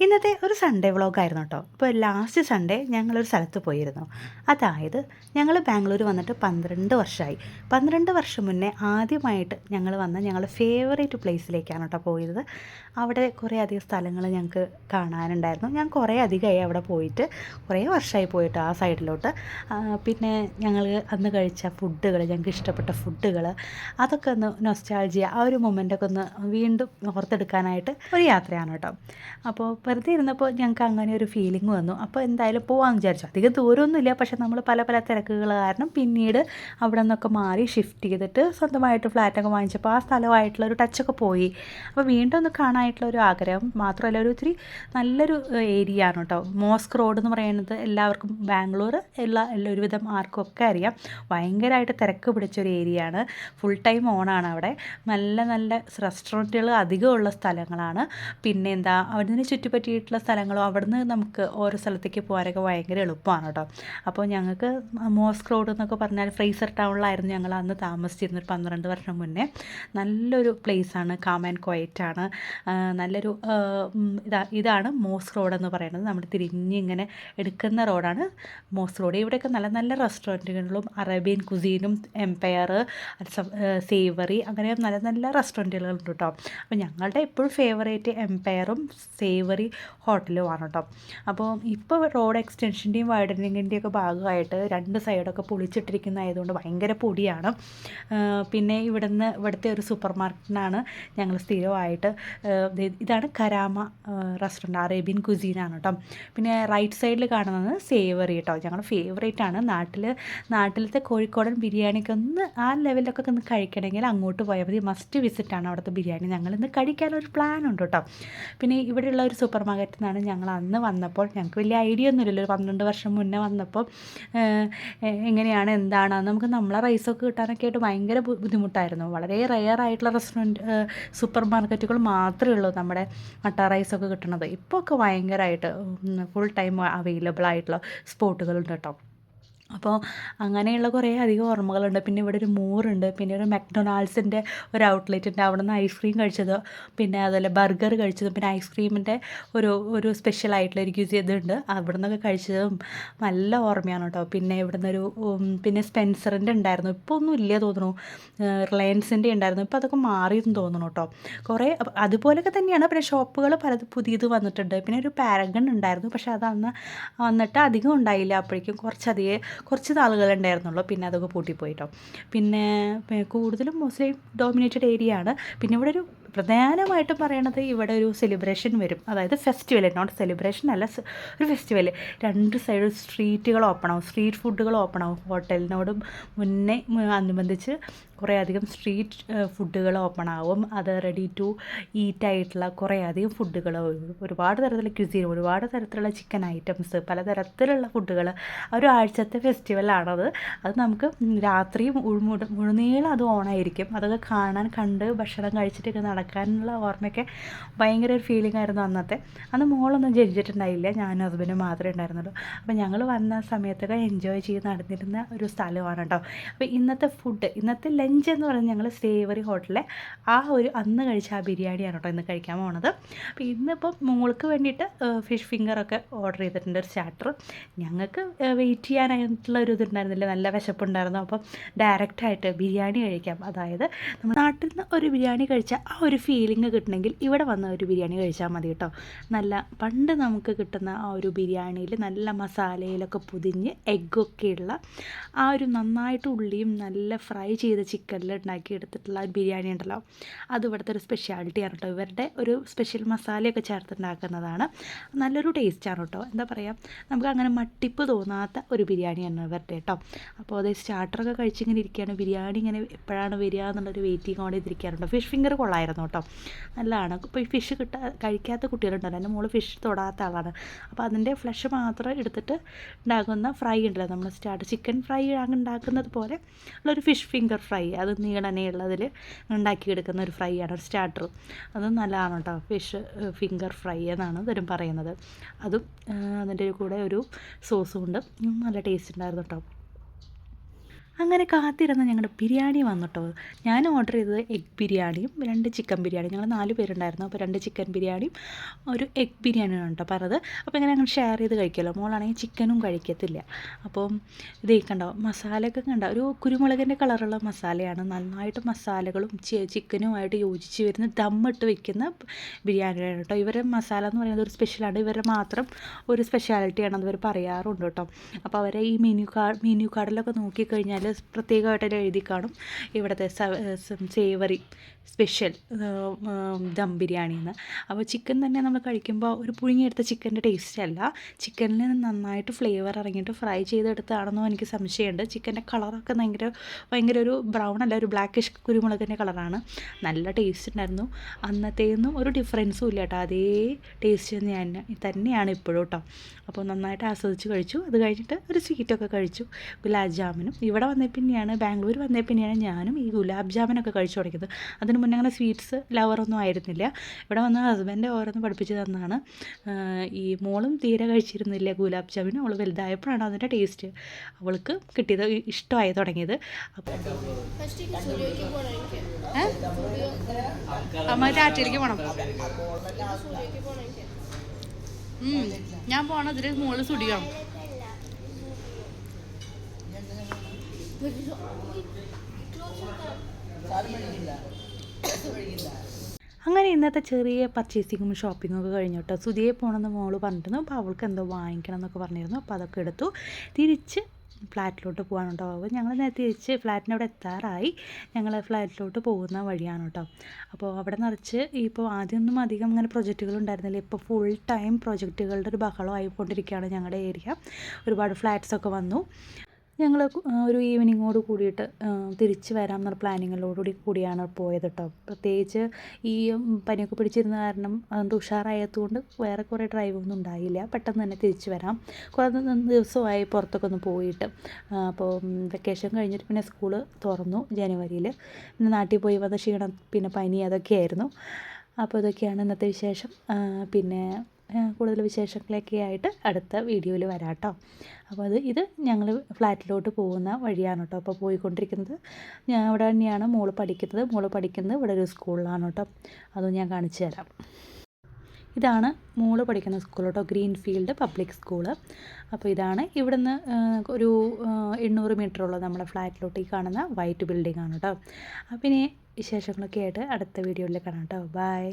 ഇന്നത്തെ ഒരു സൺഡേ വ്ളോഗായിരുന്നു കേട്ടോ. അപ്പോൾ ലാസ്റ്റ് സൺഡേ ഞങ്ങളൊരു സ്ഥലത്ത് പോയിരുന്നു. അതായത് ഞങ്ങൾ ബാംഗ്ലൂർ വന്നിട്ട് 12 വർഷമായി. 12 വർഷം മുന്നേ ആദ്യമായിട്ട് ഞങ്ങൾ വന്ന ഞങ്ങളുടെ ഫേവറേറ്റ് പ്ലേസിലേക്കാണ് കേട്ടോ പോയത്. അവിടെ കുറേ അധികം സ്ഥലങ്ങൾ ഞങ്ങൾക്ക് കാണാനുണ്ടായിരുന്നു. ഞാൻ കുറേ അധികമായി അവിടെ പോയിട്ട്, കുറേ വർഷമായി പോയിട്ട് ആ സൈഡിലോട്ട്. പിന്നെ ഞങ്ങൾ അന്ന് കഴിച്ച ഫുഡുകൾ, ഞങ്ങൾക്ക് ഇഷ്ടപ്പെട്ട ഫുഡുകൾ, അതൊക്കെ ഒന്ന് നൊസ്റ്റാൾജിയ, ആ ഒരു മൊമെൻ്റൊക്കെ ഒന്ന് വീണ്ടും ഓർത്തെടുക്കാനായിട്ട് ഒരു യാത്രയാണ് കേട്ടോ. അപ്പോൾ വെറുതെ ഇരുന്നപ്പോൾ ഞങ്ങൾക്ക് അങ്ങനെ ഒരു ഫീലിംഗ് വന്നു. അപ്പോൾ എന്തായാലും പോകാമെന്ന് വിചാരിച്ചു. അധികം ദൂരമൊന്നുമില്ല, പക്ഷേ നമ്മൾ പല പല തിരക്കുകൾ കാരണം പിന്നീട് അവിടെ നിന്നൊക്കെ മാറി ഷിഫ്റ്റ് ചെയ്തിട്ട് സ്വന്തമായിട്ട് ഫ്ലാറ്റൊക്കെ വാങ്ങിച്ചപ്പോൾ ആ സ്ഥലമായിട്ടുള്ളൊരു ടച്ചൊക്കെ പോയി. അപ്പോൾ വീണ്ടും ഒന്ന് കാണാനായിട്ടുള്ളൊരു ആഗ്രഹം മാത്രമല്ല, ഒരു ഇത്തിരി നല്ലൊരു ഏരിയ ആണ് കേട്ടോ. മോസ്ക് റോഡ് എന്ന് പറയുന്നത് എല്ലാവർക്കും ബാംഗ്ലൂർ ഒരുവിധം ആർക്കും ഒക്കെ അറിയാം. ഭയങ്കരമായിട്ട് തിരക്ക് പിടിച്ചൊരു ഏരിയ ആണ്. ഫുൾ ടൈം ഓണാണ് അവിടെ. നല്ല നല്ല റെസ്റ്റോറൻറ്റുകൾ അധികമുള്ള സ്ഥലങ്ങളാണ്. പിന്നെ എന്താ, അവിടുന്ന് ചുറ്റിപ്പറ്റിയിട്ടുള്ള സ്ഥലങ്ങളും അവിടുന്ന് നമുക്ക് ഓരോ സ്ഥലത്തേക്ക് പോകാനൊക്കെ ഭയങ്കര എളുപ്പമാണ് കേട്ടോ. അപ്പോൾ ഞങ്ങൾക്ക് മോസ്ക് റോഡ് എന്നൊക്കെ പറഞ്ഞാൽ ഫ്രേസർ ടൗണിലായിരുന്നു ഞങ്ങൾ അന്ന് താമസിച്ചിരുന്നത് 12 വർഷം മുന്നേ. നല്ലൊരു പ്ലേസാണ്, കാം ആൻഡ് ക്വയറ്റാണ്. നല്ലൊരു ഇതാണ് മോസ്ക് റോഡ് എന്ന് പറയുന്നത്. നമ്മൾ തിരിഞ്ഞിങ്ങനെ എടുക്കുന്ന റോഡാണ് മോസ്ക് റോഡ്. ഇവിടെയൊക്കെ നല്ല നല്ല റെസ്റ്റോറൻറ്റുകളും അറേബ്യൻ കുസീനും എംപയർ, സേവറി, അങ്ങനെ നല്ല നല്ല റെസ്റ്റോറൻറ്റുകളുണ്ട് കേട്ടോ. അപ്പോൾ ഞങ്ങളുടെ എപ്പോഴും ഫേവറേറ്റ് എംപയറും സേവറി ഹോട്ടലുമാണ് കേട്ടോ. അപ്പോൾ ഇപ്പോൾ റോഡ് എക്സ്റ്റൻഷൻ്റെയും വൈഡനിങ്ങിൻ്റെയൊക്കെ ഭാഗമായിട്ട് രണ്ട് സൈഡൊക്കെ പൊളിച്ചിട്ടിരിക്കുന്നതായതുകൊണ്ട് ഭയങ്കര പൊടിയാണ്. പിന്നെ ഇവിടുത്തെ ഒരു സൂപ്പർ മാർക്കറ്റിനാണ് ഞങ്ങൾ സ്ഥിരമായിട്ട്. ഇതാണ് കരാമ റെസ്റ്റോറൻറ്റ്, അറേബ്യൻ കുസീനാണ് കേട്ടോ. പിന്നെ റൈറ്റ് സൈഡിൽ കാണുന്നത് സേവറി കേട്ടോ. ഞങ്ങളുടെ ഫേവറേറ്റ് ആണ്. നാട്ടിലത്തെ കോഴിക്കോടൻ ബിരിയാണിക്ക് ഒന്ന് ആ ലെവലിലൊക്കെ ഒന്ന് കഴിക്കണമെങ്കിൽ അങ്ങോട്ട് പോയാൽ മതി. മസ്റ്റ് വിസിറ്റാണ് അവിടുത്തെ ബിരിയാണി. ഞങ്ങളിന്ന് കഴിക്കാനൊരു പ്ലാൻ ഉണ്ട് കേട്ടോ. പിന്നെ ഇവിടെയുള്ള ഒരു സൂപ്പർ മാർക്കറ്റിൽ നിന്നാണ് ഞങ്ങൾ അന്ന് വന്നപ്പോൾ, ഞങ്ങൾക്ക് വലിയ ഐഡിയ ഒന്നുമില്ലല്ലോ, ഒരു 12 വർഷം മുന്നേ വന്നപ്പോൾ എങ്ങനെയാണ് എന്താണെന്ന് നമുക്ക് നമ്മളെ റൈസൊക്കെ കിട്ടാനൊക്കെ ആയിട്ട് ഭയങ്കര ബുദ്ധിമുട്ടായിരുന്നു. വളരെ റെയർ ആയിട്ടുള്ള സൂപ്പർ മാർക്കറ്റുകൾ മാത്രമേ ഉള്ളൂ നമ്മുടെ മട്ട റൈസൊക്കെ കിട്ടുന്നത്. ഇപ്പോൾ ഒക്കെ ഭയങ്കരമായിട്ട് ഫുൾ ടൈം അവൈലബിൾ ആയിട്ടുള്ള സ്പോട്ടുകളുണ്ട് കേട്ടോ. അപ്പോൾ അങ്ങനെയുള്ള കുറേ അധികം ഓർമ്മകളുണ്ട്. പിന്നെ ഇവിടെ ഒരു മോറുണ്ട്, പിന്നെ ഒരു മക്ഡൊണാൾഡ്സിൻ്റെ ഒരു ഔട്ട്ലെറ്റ് ഉണ്ട്. അവിടെ നിന്ന് ഐസ്ക്രീം കഴിച്ചത്, പിന്നെ അതുപോലെ ബർഗർ കഴിച്ചതും, പിന്നെ ഐസ്ക്രീമിൻ്റെ ഒരു സ്പെഷ്യലായിട്ടുള്ള ഒരു ഇതുണ്ട്, അവിടെ നിന്നൊക്കെ കഴിച്ചതും നല്ല ഓർമ്മയാണ് കേട്ടോ. പിന്നെ ഇവിടെ നിന്നൊരു പിന്നെ സ്പെൻസറിൻ്റെ ഉണ്ടായിരുന്നു, ഇപ്പോൾ ഒന്നും ഇല്ല തോന്നുന്നു. റിലയൻസിൻ്റെ ഉണ്ടായിരുന്നു, ഇപ്പോൾ അതൊക്കെ മാറിയെന്ന് തോന്നുന്നു കേട്ടോ. കുറേ അതുപോലെയൊക്കെ തന്നെയാണ്. പിന്നെ ഷോപ്പുകൾ പലത് പുതിയത് വന്നിട്ടുണ്ട്. പിന്നെ ഒരു പാരഗൺ ഉണ്ടായിരുന്നു, പക്ഷേ അത് അന്ന് വന്നിട്ട് അധികം ഉണ്ടായില്ല. അപ്പോഴേക്കും കുറച്ച് നാളുകളുണ്ടായിരുന്നുള്ളൂ, പിന്നെ അതൊക്കെ പൂട്ടിപ്പോയിട്ടോ. പിന്നെ കൂടുതലും മുസ്ലിം ഡോമിനേറ്റഡ് ഏരിയ ആണ്. പിന്നെ ഇവിടെ ഒരു പ്രധാനമായിട്ടും പറയണത്, ഇവിടെ ഒരു സെലിബ്രേഷൻ വരും, അതായത് ഫെസ്റ്റിവൽ, നോട്ട് സെലിബ്രേഷൻ അല്ല, ഒരു ഫെസ്റ്റിവൽ. രണ്ട് സൈഡ് സ്ട്രീറ്റുകൾ ഓപ്പൺ ആവും, സ്ട്രീറ്റ് ഫുഡുകൾ ഓപ്പൺ ആവും. ഹോട്ടലിനോട് മുന്നേ അനുബന്ധിച്ച് കുറേ അധികം സ്ട്രീറ്റ് ഫുഡുകൾ ഓപ്പൺ ആവും. അത് റെഡി ടു ഈറ്റ് ആയിട്ടുള്ള കുറേ അധികം ഫുഡുകൾ, ഒരുപാട് തരത്തിലുള്ള ക്യുസീൻ, ഒരുപാട് തരത്തിലുള്ള ചിക്കൻ ഐറ്റംസ്, പലതരത്തിലുള്ള ഫുഡുകൾ. ഒരു ആഴ്ചത്തെ ഫെസ്റ്റിവലാണത്. അത് നമുക്ക് രാത്രിയും മുഴുനീളം അത് ഓണായിരിക്കും. അതൊക്കെ കണ്ട് ഭക്ഷണം കഴിച്ചിട്ടൊക്കെ നടക്കാനുള്ള ഓർമ്മയൊക്കെ ഭയങ്കര ഒരു ഫീലിംഗ് ആയിരുന്നു അന്നത്തെ. അന്ന് മോളൊന്നും ജനിച്ചിട്ടുണ്ടായില്ല, ഞാനും ഹസ്ബൻഡും മാത്രമേ ഉണ്ടായിരുന്നുള്ളൂ. അപ്പോൾ ഞങ്ങൾ വന്ന സമയത്തൊക്കെ എൻജോയ് ചെയ്ത് നടന്നിരുന്ന ഒരു സ്ഥലമാണ് കേട്ടോ. അപ്പോൾ ഇന്നത്തെ ലഞ്ച് എന്ന് പറയുന്നത് ഞങ്ങൾ സേവറി ഹോട്ടലിലെ അന്ന് കഴിച്ച ആ ബിരിയാണിയാണ് കേട്ടോ ഇന്ന് കഴിക്കാൻ പോണത്. അപ്പോൾ ഇന്നിപ്പം മോൾക്ക് വേണ്ടിയിട്ട് ഫിഷ് ഫിംഗറൊക്കെ ഓർഡർ ചെയ്തിട്ടുണ്ട്, ഒരു സ്റ്റാർട്ടർ. ഞങ്ങൾക്ക് വെയിറ്റ് ചെയ്യാനായിട്ടുള്ള ഒരു ഇതുണ്ടായിരുന്നില്ല, നല്ല വിശപ്പുണ്ടായിരുന്നു. അപ്പം ഡയറക്റ്റായിട്ട് ബിരിയാണി കഴിക്കാം. അതായത് നമ്മൾ നാട്ടിൽ നിന്ന് ഒരു ബിരിയാണി കഴിച്ചാൽ ആ ഒരു ഫീലിംഗ് കിട്ടണമെങ്കിൽ ഇവിടെ വന്ന ഒരു ബിരിയാണി കഴിച്ചാൽ മതി കേട്ടോ. നല്ല പണ്ട് നമുക്ക് കിട്ടുന്ന ആ ഒരു ബിരിയാണിയിൽ നല്ല മസാലയിലൊക്കെ പൊതിഞ്ഞ് എഗ്ഗൊക്കെയുള്ള ആ ഒരു നന്നായിട്ട് ഉള്ളിയും നല്ല ഫ്രൈ ചെയ്ത ചിക്കനിൽ ഉണ്ടാക്കിയെടുത്തിട്ടുള്ള ഒരു ബിരിയാണി ഉണ്ടല്ലോ, അത് ഇവിടുത്തെ ഒരു സ്പെഷ്യാലിറ്റിയാണ് കേട്ടോ. ഇവരുടെ ഒരു സ്പെഷ്യൽ മസാലയൊക്കെ ചേർത്തുണ്ടാക്കുന്നതാണ്. നല്ലൊരു ടേസ്റ്റാണ് കേട്ടോ. എന്താ പറയുക, നമുക്ക് അങ്ങനെ മട്ടിപ്പ് തോന്നാത്ത ഒരു ബിരിയാണിയാണ് ഇവരുടെ കേട്ടോ. അപ്പോൾ അത് സ്റ്റാർട്ടറൊക്കെ കഴിച്ചിങ്ങനെ ഇരിക്കുകയാണ്, ബിരിയാണി ഇങ്ങനെ എപ്പോഴാണ് വരിക എന്നുള്ളൊരു വെയിറ്റിംഗ് കൊണ്ട് ഇരിക്കാറുണ്ട്. ഫിഷ് ഫിംഗർ കൊള്ളായിരുന്നു കേട്ടോ, നല്ലതാണ്. ഇപ്പോൾ ഈ ഫിഷ് കഴിക്കാത്ത കുട്ടികളുണ്ടല്ലോ, എൻ്റെ മോള് ഫിഷ് തൊടാത്ത ആളാണ്. അപ്പോൾ അതിൻ്റെ ഫ്ലഷ് മാത്രം എടുത്തിട്ട് ഉണ്ടാക്കുന്ന ഫ്രൈ ഉണ്ടല്ലോ, നമ്മൾ ചിക്കൻ ഫ്രൈ ഉണ്ടാക്കുന്നത് പോലെ ഉള്ളൊരു ഫിഷ് ഫിംഗർ ഫ്രൈ, അത് നീളനെയുള്ളതിൽ ഉണ്ടാക്കിയെടുക്കുന്ന ഒരു ഫ്രൈ ആണ്, ഒരു സ്റ്റാർട്ടർ. അത് നല്ലതാണ് കേട്ടോ, ഫിഷ് ഫിംഗർ ഫ്രൈ എന്നാണ് ഇവരും പറയുന്നത്. അതും അതിൻ്റെ കൂടെ ഒരു സോസും ഉണ്ട്, നല്ല ടേസ്റ്റ് ഉണ്ടായിരുന്നു കേട്ടോ. അങ്ങനെ കാത്തിരുന്ന് ഞങ്ങളുടെ ബിരിയാണി വന്നിട്ടോ. ഞാൻ ഓർഡർ ചെയ്തത് എഗ് ബിരിയാണിയും 2 ചിക്കൻ ബിരിയാണി. ഞങ്ങൾ 4 പേരുണ്ടായിരുന്നു. അപ്പോൾ 2 ചിക്കൻ ബിരിയാണിയും ഒരു എഗ് ബിരിയാണിയാണ് കേട്ടോ പറഞ്ഞത്. അപ്പോൾ ഇങ്ങനെ ഞങ്ങൾ ഷെയർ ചെയ്ത് കഴിക്കുമല്ലോ. മോളാണെങ്കിൽ ചിക്കനും കഴിക്കത്തില്ല. അപ്പം ഇത് കണ്ടോ മസാലയൊക്കെ കണ്ടോ, ഒരു കുരുമുളകിൻ്റെ കളറുള്ള മസാലയാണ്. നന്നായിട്ട് മസാലകളും ചിക്കനുമായിട്ട് യോജിച്ച് വരുന്ന ദമ്മിട്ട് വെക്കുന്ന ബിരിയാണിയാണ് കേട്ടോ. ഇവരുടെ മസാല എന്ന് പറയുന്നത് ഒരു സ്പെഷ്യലാണ്. ഇവരുടെ മാത്രം ഒരു സ്പെഷ്യാലിറ്റിയാണെന്ന് ഇവർ പറയാറുണ്ട് കേട്ടോ. അപ്പോൾ അവരെ ഈ മെനു കാർഡിലൊക്കെ നോക്കിക്കഴിഞ്ഞാൽ പ്രത്യേകമായിട്ട് എഴുതി കാണും ഇവിടുത്തെ സേവറി സ്പെഷ്യൽ ദം ബിരിയാണി എന്ന്. അപ്പോൾ ചിക്കൻ തന്നെ നമ്മൾ കഴിക്കുമ്പോൾ ഒരു പുഴുങ്ങിയെടുത്ത ചിക്കൻ്റെ ടേസ്റ്റ് അല്ല, ചിക്കനിൽ നന്നായിട്ട് ഫ്ലേവർ ഇറങ്ങിയിട്ട് ഫ്രൈ ചെയ്തെടുത്താണെന്നോ എനിക്ക് സംശയമുണ്ട്. ചിക്കൻ്റെ കളറൊക്കെ ഭയങ്കര ഒരു ബ്രൗൺ അല്ല, ഒരു ബ്ലാക്കിഷ് കുരുമുളകിൻ്റെ കളറാണ്. നല്ല ടേസ്റ്റ് ഉണ്ടായിരുന്നു. അന്നത്തേന്നും ഒരു ഡിഫറൻസും ഇല്ല കേട്ടോ, അതേ ടേസ്റ്റ് തന്നെയാണ് ഇപ്പോഴും കേട്ടോ. അപ്പോൾ നന്നായിട്ട് ആസ്വദിച്ച് കഴിച്ചു. അത് കഴിഞ്ഞിട്ട് ഒരു സ്വീറ്റൊക്കെ കഴിച്ചു, ഗുലാബ് ജാമുനും. ഇവിടെ വന്നേ പിന്നെയാണ്, ബാംഗ്ലൂർ വന്നേ പിന്നെയാണ് ഞാനും ഈ ഗുലാബ് ജാമുനൊക്കെ കഴിച്ചു തുടങ്ങിയത്. അതിന് മുന്നേ അങ്ങനെ സ്വീറ്റ്സ് ലവറൊന്നും ആയിരുന്നില്ല. ഇവിടെ വന്ന് ഹസ്ബൻഡ് ഓരോന്ന് പഠിപ്പിച്ച് തന്നതാണ്. ഈ മോളും തീരെ കഴിച്ചിരുന്നില്ല ഗുലാബ് ജാമുൻ. അവൾ വലുതായപ്പോഴാണ് അതിൻ്റെ ടേസ്റ്റ് അവൾക്ക് കിട്ടിയത്, ഇഷ്ടമായി തുടങ്ങിയത്. അമ്മ രാത്രിയിലേക്ക് പോകണം. ഞാൻ പോണതിൽ മോള് സുടിയാണ്. അങ്ങനെ ഇന്നത്തെ ചെറിയ പർച്ചേസിങ്ങും ഷോപ്പിങ്ങും ഒക്കെ കഴിഞ്ഞു കേട്ടോ. സുധിയെ പോകണമെന്ന് മോള് പറഞ്ഞിരുന്നു. അപ്പോൾ അവൾക്ക് എന്തോ വാങ്ങിക്കണം എന്നൊക്കെ പറഞ്ഞിരുന്നു. അപ്പോൾ അതൊക്കെ എടുത്തു തിരിച്ച് ഫ്ലാറ്റിലോട്ട് പോകാൻ കേട്ടോ. അപ്പോൾ ഞങ്ങൾ തിരിച്ച് ഫ്ലാറ്റിൻ്റെ അവിടെ എത്താറായി. ഞങ്ങൾ ഫ്ലാറ്റിലോട്ട് പോകുന്ന വഴിയാണ് കേട്ടോ. അപ്പോൾ അവിടെ നിറച്ച് ഇപ്പോൾ ആദ്യമൊന്നും അധികം അങ്ങനെ പ്രൊജക്റ്റുകൾ ഉണ്ടായിരുന്നില്ല. ഇപ്പോൾ ഫുൾ ടൈം പ്രൊജക്റ്റുകളുടെ ഒരു ബഹളമായിക്കൊണ്ടിരിക്കുകയാണ് ഞങ്ങളുടെ ഏരിയ. ഒരുപാട് ഫ്ലാറ്റ്സൊക്കെ വന്നു. ഞങ്ങൾ ഒരു ഈവനിങ്ങോട് കൂടിയിട്ട് തിരിച്ച് വരാം എന്നുള്ള പ്ലാനിങ്ങിലോടുകൂടി കൂടിയാണ് പോയത് കേട്ടോ. പ്രത്യേകിച്ച് ഈ പനിയൊക്കെ പിടിച്ചിരുന്ന കാരണം അതുകൊണ്ട് ഉഷാറായതുകൊണ്ട് വേറെ കുറേ ഡ്രൈവൊന്നും ഉണ്ടായില്ല. പെട്ടെന്ന് തന്നെ തിരിച്ച് വരാം. കുറേ ദിവസമായി പുറത്തൊക്കെ ഒന്ന് പോയിട്ട്. അപ്പോൾ വെക്കേഷൻ കഴിഞ്ഞിട്ട് പിന്നെ സ്കൂള് തുറന്നു ജനുവരിയിൽ. പിന്നെ നാട്ടിൽ പോയി വന്ന ക്ഷീണം, പിന്നെ പനി, അതൊക്കെയായിരുന്നു. അപ്പോൾ ഇതൊക്കെയാണ് ഇന്നത്തെ വിശേഷം. പിന്നെ കൂടുതൽ വിശേഷങ്ങളൊക്കെ ആയിട്ട് അടുത്ത വീഡിയോയിൽ വരാം കേട്ടോ. അപ്പോൾ ഇത് ഞങ്ങൾ ഫ്ലാറ്റിലോട്ട് പോകുന്ന വഴിയാണ് കേട്ടോ. അപ്പോൾ പോയിക്കൊണ്ടിരിക്കുന്നത് ഇവിടെ തന്നെയാണ് മോള് പഠിക്കുന്നത് ഇവിടെ ഒരു സ്കൂളിലാണ് കേട്ടോ. അതും ഞാൻ കാണിച്ചു തരാം. ഇതാണ് മോള് പഠിക്കുന്ന സ്കൂൾ കേട്ടോ, ഗ്രീൻഫീൽഡ് പബ്ലിക് സ്കൂള്. അപ്പോൾ ഇതാണ് ഇവിടുന്ന് ഒരു 800 മീറ്ററുള്ള നമ്മുടെ ഫ്ലാറ്റിലോട്ട് ഈ കാണുന്ന വൈറ്റ് ബിൽഡിംഗ് ആണ് കേട്ടോ. അപ്പോൾ ഇനി വിശേഷങ്ങളൊക്കെ ആയിട്ട് അടുത്ത വീഡിയോയിൽ കാണാം കേട്ടോ. ബൈ.